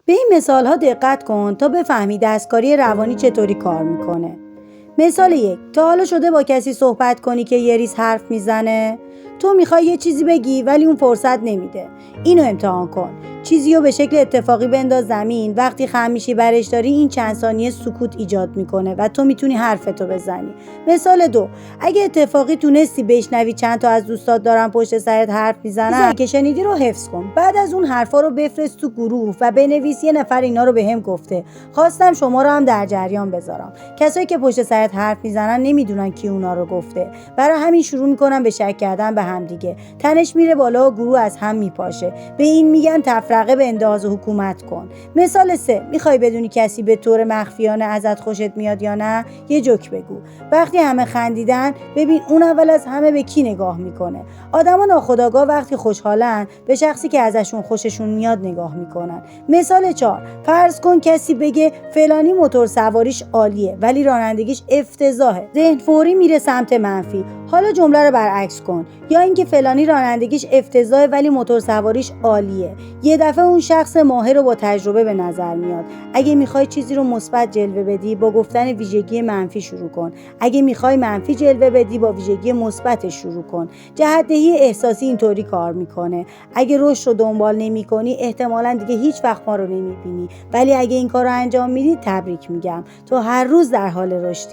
به این مثال ها دقت کن تا بفهمی دستکاری روانی چطوری کار میکنه. مثال 1. تا حالا شده با کسی صحبت کنی که یه ریز حرف میزنه؟ تو میخوای یه چیزی بگی ولی اون فرصت نمیده. اینو امتحان کن. چیزیو به شکل اتفاقی بنداز زمین. وقتی خم میشی برش داری، این چند ثانیه سکوت ایجاد میکنه و تو میتونی حرفتو بزنی. مثال 2. اگه اتفاقی تونستی بشنوی چند تا از دوستات دارن پشت سرت حرف میزنن که شنیدی رو حفظ کن. بعد از اون حرفا رو بفرست تو گروه و بنویس یه نفر اینا رو بهم گفته. خواستم شما رو هم در جریان بذارم. کسایی که پشت سرت حرف میزنن نمیدونن کی اونا رو گفته. برای همین شروع میکنن به شک کردن به هم دیگه. تنش میره بالا و گروه از هم میپاشه. به این میگن تفرقه به انداز حکومت کن. مثال 3. میخوای بدونی کسی به طور مخفیانه ازت خوشت میاد یا نه؟ یه جوک بگو. وقتی همه خندیدن، ببین اون اول از همه به کی نگاه میکنه. آدما ناخودآگاه وقتی خوشحالن به شخصی که ازشون خوششون میاد نگاه میکنن. مثال 4. فرض کن کسی بگه فلانی موتور سواریش عالیه ولی رانندگیش افتضاحه. ذهن فوری میره سمت منفی. حالا جمله رو برعکس کن. یا اینکه فلانی رانندگیش افتضاحه ولی موتور سواریش عالیه. یه دفعه اون شخص ماهر و با تجربه به نظر میاد. اگه میخوای چیزی رو مثبت جلوه بدی، با گفتن ویژگی منفی شروع کن. اگه میخوای منفی جلوه بدی، با ویژگی مثبت شروع کن. جهت‌دهی احساسی اینطوری کار میکنه. اگه رشد رو دنبال نمی‌کنی، احتمالاً دیگه هیچ وقت ما رو نمیبینی. ولی اگه این کار رو انجام میدی، تبریک میگم. تو هر روز در حال رشدی.